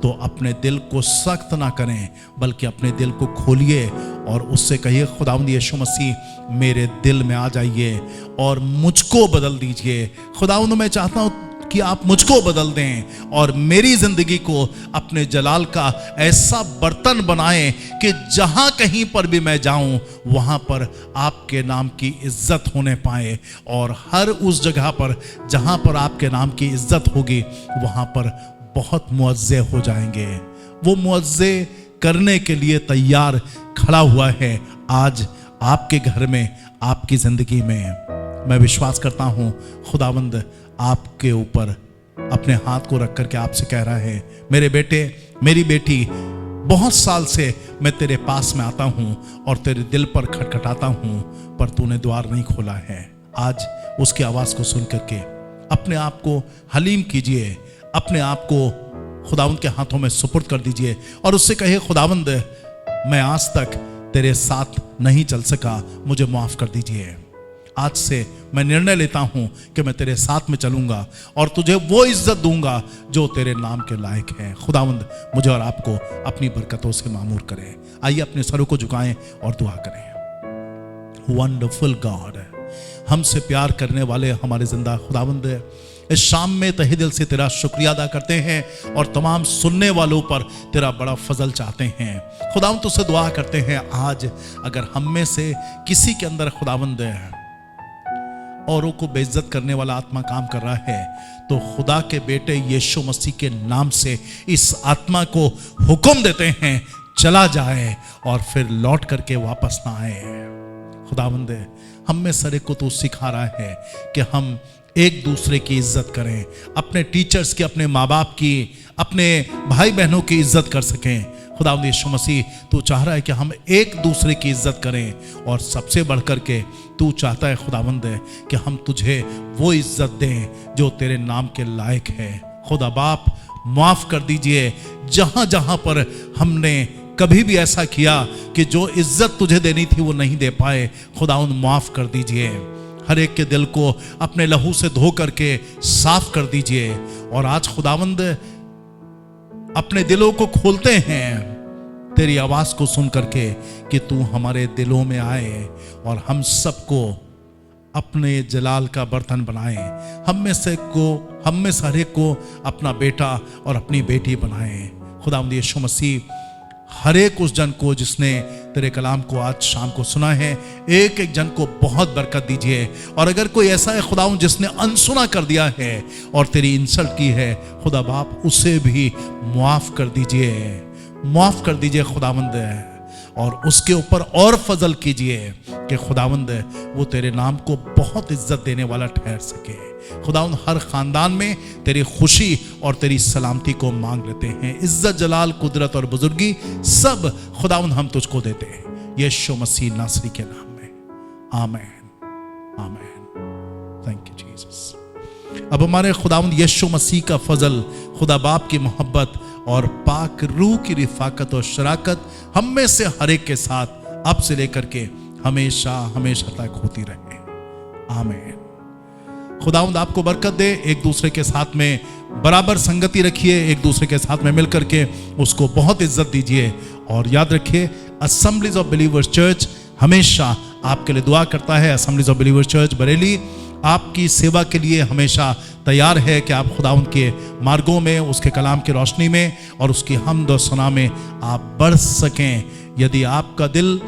तो अपने दिल को सख्त ना करें, बल्कि अपने दिल को खोलिए और उससे कहिए, खुदावंद यीशु मसीह मेरे दिल में आ जाइए और मुझको बदल दीजिए। खुदावंद मैं चाहता हूँ कि आप मुझको बदल दें और मेरी जिंदगी को अपने जलाल का ऐसा बर्तन बनाएं कि जहां कहीं पर भी मैं जाऊं वहां पर आपके नाम की इज्जत होने पाए। और हर उस जगह पर जहां पर आपके नाम की इज्जत होगी वहां पर बहुत मुअज्जे हो जाएंगे। वो मुअज्जे करने के लिए तैयार खड़ा हुआ है आज आपके घर में, आपकी जिंदगी में। मैं विश्वास करता हूं खुदावंद आपके ऊपर अपने हाथ को रख करके आपसे कह रहा है, मेरे बेटे मेरी बेटी, बहुत साल से मैं तेरे पास में आता हूं और तेरे दिल पर खटखटाता हूं, पर तूने द्वार नहीं खोला है। आज उसकी आवाज को सुन करके अपने आप को हलीम कीजिए, अपने आप को खुदावंद के हाथों में सुपुर्द कर दीजिए और उससे कहिए, खुदावंद मैं आज तक तेरे साथ नहीं चल सका, मुझे माफ कर दीजिए। आज से मैं निर्णय लेता हूं कि मैं तेरे साथ में चलूंगा और तुझे वो इज्जत दूंगा जो तेरे नाम के लायक है। खुदावंद मुझे और आपको अपनी बरकतों से मामूर करे। आइए अपने सरों को झुकाएं और दुआ करें। वंडरफुल गॉड, हमसे प्यार करने वाले हमारे जिंदा खुदावंद, इस शाम में तहे दिल से तेरा शुक्रिया अदा करते हैं और तमाम सुनने वालों पर तेरा बड़ा फजल चाहते हैं। खुदावंद तुझसे दुआ करते हैं, आज अगर हम में से किसी के अंदर खुदावंद औरों को बेइज्जत करने वाला आत्मा काम कर रहा है, तो खुदा के बेटे यीशु मसीह के नाम से इस आत्मा को हुक्म देते हैं, चला जाए और फिर लौट करके वापस ना आए। खुदावंद हम में सारे को तो सिखा रहा है कि हम एक दूसरे की इज्जत करें, अपने टीचर्स की, अपने माँ बाप की, अपने भाई बहनों की इज्जत कर सकें। खुदावंद यीशु मसीह तू चाह रहा है कि हम एक दूसरे की इज्जत करें और सबसे बढ़कर के तू चाहता है खुदावंद कि हम तुझे वो इज्जत दें जो तेरे नाम के लायक है। खुदा बाप माफ कर दीजिए जहां जहां पर हमने कभी भी ऐसा किया कि जो इज्जत तुझे देनी थी वो नहीं दे पाए। खुदावंद माफ कर दीजिए, हर एक के दिल को अपने लहू से धो करके साफ कर दीजिए। और आज खुदावंद अपने दिलों को खोलते हैं तेरी आवाज को सुन करके कि तू हमारे दिलों में आए और हम सबको अपने जलाल का बर्तन बनाए। हम में से हर एक को अपना बेटा और अपनी बेटी बनाए। खुदावंद यीशु मसीह हर एक उस जन को जिसने तेरे कलाम को आज शाम को सुना है, एक एक जन को बहुत बरकत दीजिए। और अगर कोई ऐसा है खुदावंद जिसने अनसुना कर दिया है और तेरी इंसल्ट की है, खुदा बाप उसे भी माफ कर दीजिए, माफ कर दीजिए खुदावंद, और उसके ऊपर और फजल कीजिए कि खुदावंद वो तेरे नाम को बहुत इज्जत देने वाला ठहर सके। खुदावंद हर खानदान में तेरी खुशी और तेरी सलामती को मांग लेते हैं। इज्जत, जलाल, कुदरत और बुजुर्गी सब खुदावंद हम तुझको देते हैं यीशु मसीह नासरी के नाम में, आमीन, आमीन। Thank you Jesus. अब हमारे खुदावंद यीशु मसीह का फजल, खुदा बाप की मोहब्बत और पाक रूह की रिफाकत और शराकत हम में से हर एक के साथ अब से लेकर के हमेशा हमेशा तक होती रहे, आमीन। खुदावंद आपको बरकत दे। एक दूसरे के साथ में बराबर संगति रखिए, एक दूसरे के साथ में मिलकर के उसको बहुत इज्जत दीजिए। और याद रखिए, असेंबलीज ऑफ बिलीवर्स चर्च हमेशा आपके लिए दुआ करता है। Assemblies of believers church Bareilly आपकी सेवा के लिए हमेशा तैयार है कि आप खुदावंद के मार्गों में, उसके कलाम की रोशनी में और उसकी हमद और सना में आप बढ़ सकें। यदि आपका दिल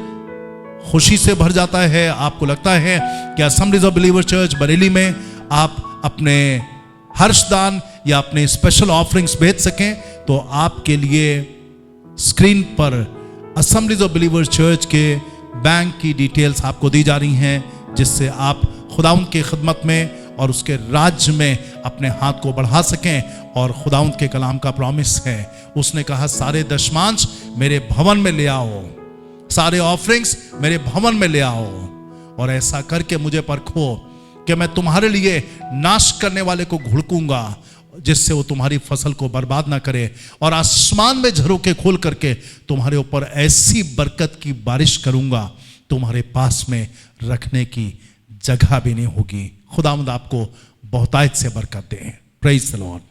खुशी से भर जाता है, आपको लगता है कि assemblies of believers church Bareilly में आप अपने हर्षदान या अपने स्पेशल ऑफरिंग्स भेज सकें, तो आपके लिए स्क्रीन पर असेंबलीज ऑफ बिलीवर्स चर्च के बैंक की डिटेल्स आपको दी जा रही हैं, जिससे आप खुदावंद की खिदमत में और उसके राज्य में अपने हाथ को बढ़ा सकें। और खुदावंद के कलाम का प्रॉमिस है, उसने कहा सारे दशमांश मेरे भवन में ले आओ, सारे ऑफरिंग्स मेरे भवन में ले आओ, और ऐसा करके मुझे परखो कि मैं तुम्हारे लिए नाश करने वाले को घुड़कूंगा, जिससे वो तुम्हारी फसल को बर्बाद ना करे, और आसमान में झरोखे खोल करके तुम्हारे ऊपर ऐसी बरकत की बारिश करूंगा, तुम्हारे पास में रखने की जगह भी नहीं होगी। खुदावंद आपको बहुतायत से बरकत दे। Praise the Lord.